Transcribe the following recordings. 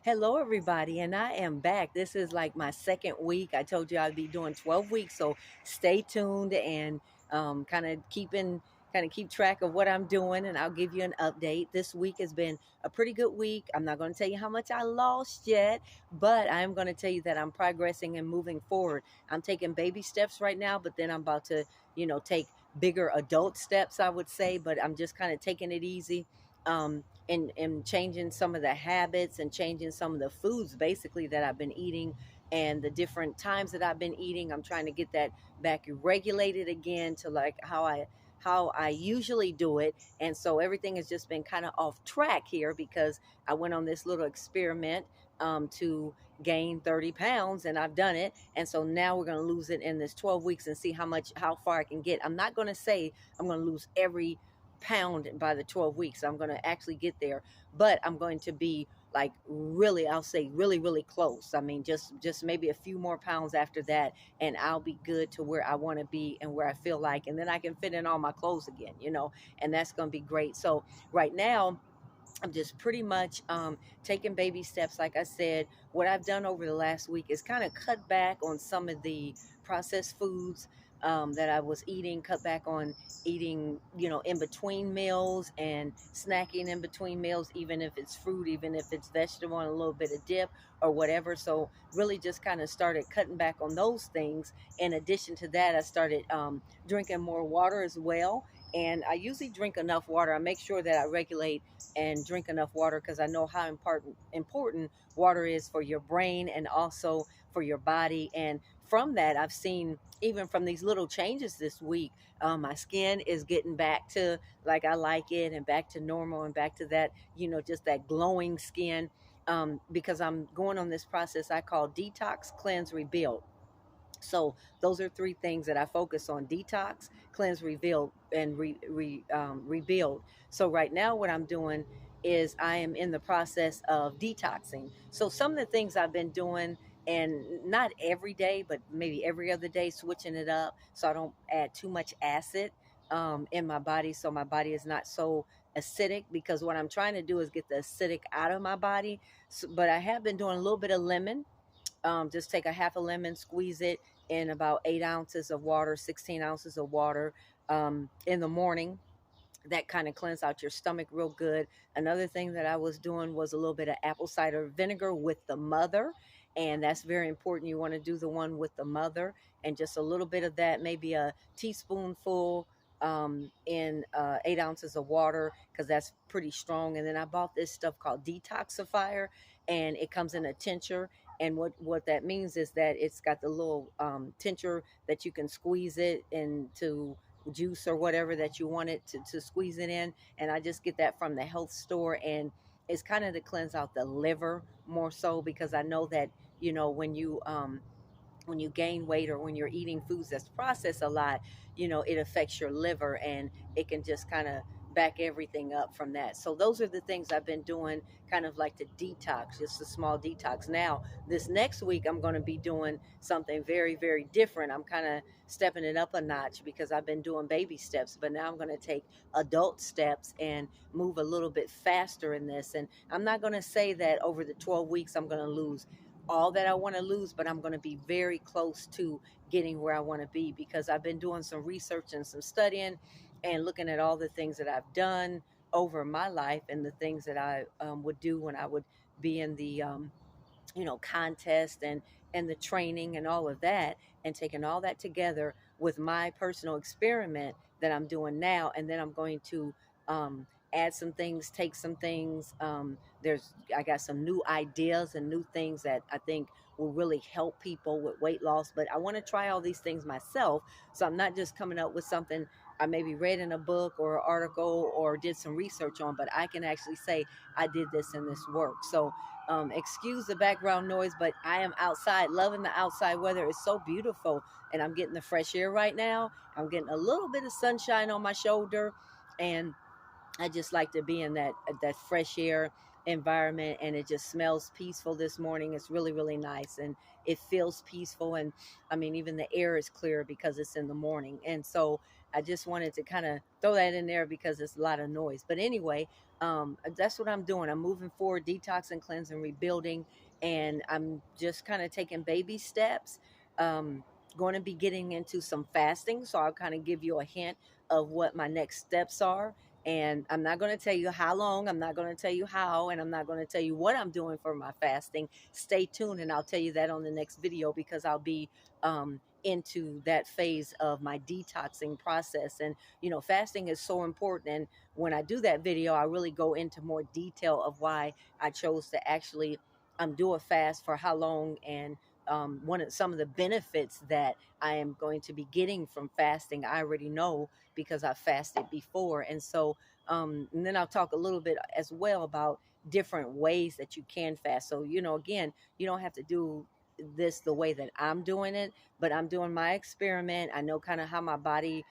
Hello, everybody, and I am back. This is like my second week. I told you I'd be doing 12 weeks, so stay tuned and kind of keep track of what I'm doing, and I'll give you an update. This week has been a pretty good week. I'm not going to tell you how much I lost yet, but I am going to tell you that I'm progressing and moving forward. I'm taking baby steps right now, but then I'm about to, take bigger adult steps, I would say, but I'm just kind of taking it easy. And changing some of the habits and changing some of the foods basically that I've been eating and the different times that I've been eating. I'm trying to get that back regulated again to like how I usually do it. And so everything has just been kind of off track here because I went on this little experiment to gain 30 pounds and I've done it. And so now we're going to lose it in this 12 weeks and see how far I can get. I'm not going to say I'm going to lose every pound by the 12 weeks. I'm going to actually get there, but I'm going to be like really, I'll say really, really close. I mean, just maybe a few more pounds after that, and I'll be good to where I want to be and where I feel like, and then I can fit in all my clothes again, and that's going to be great. So right now, I'm just pretty much taking baby steps. Like I said, what I've done over the last week is kind of cut back on some of the processed foods that I was eating, cut back on eating, in between meals and snacking in between meals, even if it's fruit, even if it's vegetable and a little bit of dip or whatever. So, really just kind of started cutting back on those things. In addition to that, I started drinking more water as well. And I usually drink enough water. I make sure that I regulate and drink enough water because I know how important water is for your brain and also for your body. And from that, I've seen even from these little changes this week, my skin is getting back to like I like it and back to normal and back to that, just that glowing skin. Because I'm going on this process I call detox, cleanse, rebuild. So those are three things that I focus on: detox, cleanse, rebuild, and rebuild. So right now, what I'm doing is I am in the process of detoxing. So some of the things I've been doing, and not every day, but maybe every other day, switching it up so I don't add too much acid in my body, so my body is not so acidic. Because what I'm trying to do is get the acidic out of my body. But I have been doing a little bit of lemon. Just take a half a lemon, squeeze it in about 8 ounces of water, 16 ounces of water in the morning. That kind of cleanse out your stomach real good. Another thing that I was doing was a little bit of apple cider vinegar with the mother. And that's very important. You want to do the one with the mother and just a little bit of that, maybe a teaspoonful in 8 ounces of water because that's pretty strong. And then I bought this stuff called Detoxifier, and it comes in a tincture. And what that means is that it's got the little tincture that you can squeeze it into juice or whatever that you want it to squeeze it in. And I just get that from the health store. And it's kind of to cleanse out the liver more so because I know that, when you gain weight or when you're eating foods that's processed a lot, it affects your liver and it can just kind of back everything up from that. So those are the things I've been doing, kind of like the detox, just a small detox. Now, this next week, I'm going to be doing something very, very different. I'm kind of stepping it up a notch because I've been doing baby steps, but now I'm going to take adult steps and move a little bit faster in this. And I'm not going to say that over the 12 weeks, I'm going to lose all that I want to lose, but I'm going to be very close to getting where I want to be because I've been doing some research and some studying and looking at all the things that I've done over my life and the things that I would do when I would be in the contest and the training and all of that, and taking all that together with my personal experiment that I'm doing now. And then I'm going to um, add some things, take some things. I got some new ideas and new things that I think will really help people with weight loss. But I want to try all these things myself. So I'm not just coming up with something I maybe read in a book or an article or did some research on, but I can actually say I did this and this work. So excuse the background noise, but I am outside, loving the outside weather. It's so beautiful, and I'm getting the fresh air right now. I'm getting a little bit of sunshine on my shoulder, and I just like to be in that fresh air. environment, and it just smells peaceful this morning. It's really, really nice, and it feels peaceful. And I mean, even the air is clear because it's in the morning. And so I just wanted to kind of throw that in there because it's a lot of noise. But anyway, that's what I'm doing. I'm moving forward, detoxing, cleansing, rebuilding, and I'm just kind of taking baby steps. Um, Going to be getting into some fasting, so I'll kind of give you a hint of what my next steps are. And I'm not going to tell you how long, I'm not going to tell you how, and I'm not going to tell you what I'm doing for my fasting. Stay tuned, and I'll tell you that on the next video, because I'll be into that phase of my detoxing process. And, fasting is so important. And when I do that video, I really go into more detail of why I chose to actually do a fast, for how long, and some of the benefits that I am going to be getting from fasting. I already know because I fasted before. And so, and then I'll talk a little bit as well about different ways that you can fast. So, again, you don't have to do this the way that I'm doing it, but I'm doing my experiment. I know kind of how my body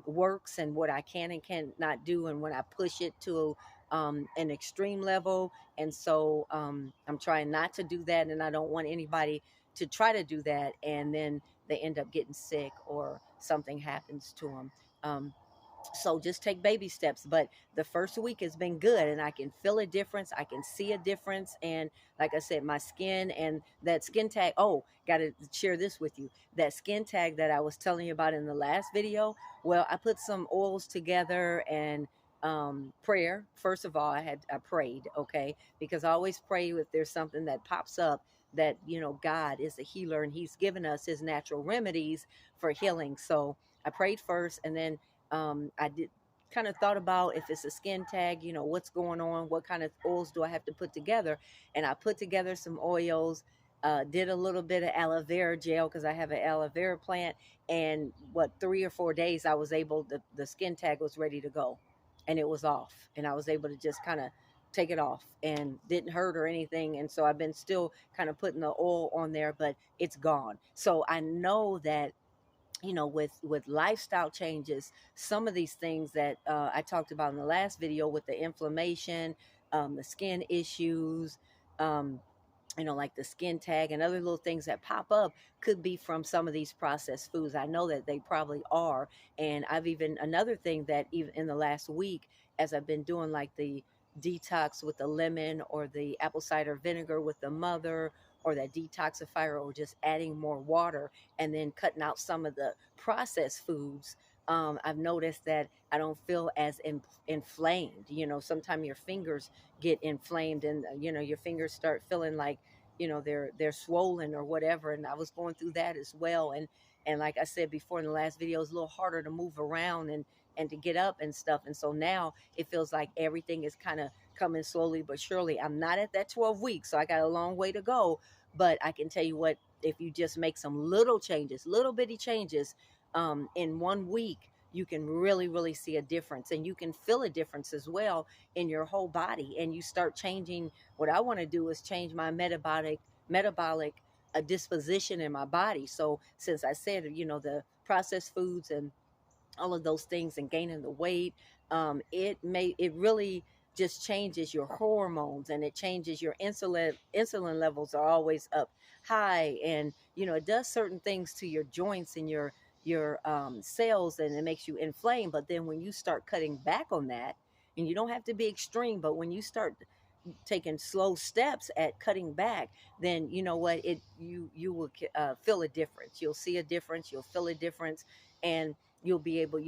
works, and what I can and cannot do, and when I push it to an extreme level. And so I'm trying not to do that, and I don't want anybody to try to do that and then they end up getting sick or something happens to them. So just take baby steps. But the first week has been good, and I can feel a difference. I can see a difference. And like I said, my skin and that skin tag. Oh, got to share this with you. That skin tag that I was telling you about in the last video. Well, I put some oils together and prayer. First of all, I prayed, okay, because I always pray if there's something that pops up, that God is a healer and he's given us his natural remedies for healing. So I prayed first, and then I did kind of thought about, if it's a skin tag, what's going on, what kind of oils do I have to put together. And I put together some oils, did a little bit of aloe vera gel because I have an aloe vera plant. And 3 or 4 days I was able, the skin tag was ready to go, and it was off, and I was able to just kind of take it off, and didn't hurt or anything. And so I've been still kind of putting the oil on there, but it's gone. So I know that with lifestyle changes, some of these things that I talked about in the last video, with the inflammation, the skin issues, um, like the skin tag and other little things that pop up, could be from some of these processed foods. I know that they probably are. And I've even, another thing that even in the last week, as I've been doing like the detox with the lemon, or the apple cider vinegar with the mother, or that detoxifier, or just adding more water, and then cutting out some of the processed foods, I've noticed that I don't feel as inflamed. Sometimes your fingers get inflamed, and your fingers start feeling like they're swollen or whatever. And I was going through that as well. And like I said before in the last video, it's a little harder to move around and to get up and stuff. And so now it feels like everything is kind of coming slowly but surely. I'm not at that 12 weeks, so I got a long way to go. But I can tell you what, if you just make some little changes, little bitty changes, in 1 week, you can really, really see a difference, and you can feel a difference as well in your whole body. And you start changing. What I want to do is change my metabolic disposition in my body. So since I said, the processed foods and all of those things, and gaining the weight, it really just changes your hormones, and it changes your insulin levels are always up high. And it does certain things to your joints and your cells, and it makes you inflamed. But then when you start cutting back on that, and you don't have to be extreme, but when you start taking slow steps at cutting back, then you know what, you will feel a difference. You'll see a difference, you'll feel a difference, and you'll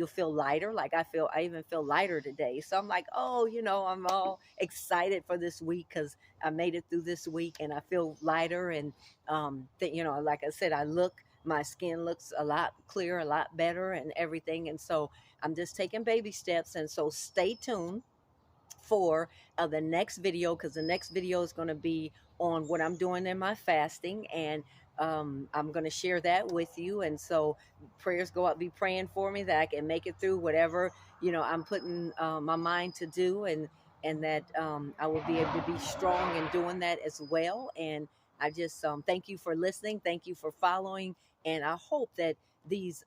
feel lighter. Like I even feel lighter today. So I'm like, oh, I'm all excited for this week, because I made it through this week, and I feel lighter. And like I said, my skin looks a lot clearer, a lot better, and everything. And so I'm just taking baby steps. And so stay tuned for the next video, because the next video is going to be on what I'm doing in my fasting. And I'm going to share that with you. And so prayers go up, be praying for me that I can make it through whatever I'm putting my mind to do, and that I will be able to be strong in doing that as well. And I just thank you for listening, thank you for following, and I hope that these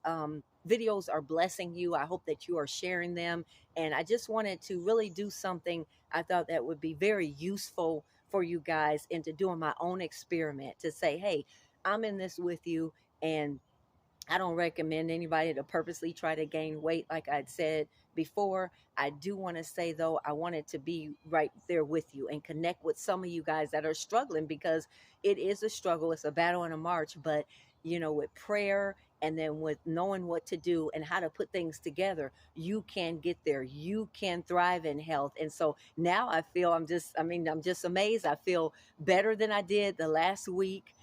videos are blessing you. I hope that you are sharing them. And I just wanted to really do something I thought that would be very useful for you guys into doing my own experiment to say, hey, I'm in this with you. And I don't recommend anybody to purposely try to gain weight, like I'd said before. I do want to say, though, I wanted to be right there with you and connect with some of you guys that are struggling, because it is a struggle. It's a battle and a march. But, with prayer and then with knowing what to do and how to put things together, you can get there. You can thrive in health. And so now I feel I'm just amazed. I feel better than I did the last week,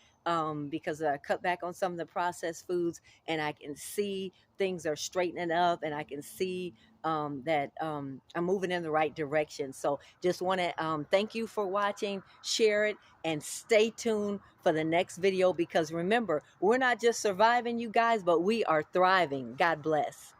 because I cut back on some of the processed foods, and I can see things are straightening up, and I can see that I'm moving in the right direction. So just want to thank you for watching, share it, and stay tuned for the next video, because remember, we're not just surviving, you guys, but we are thriving. God bless.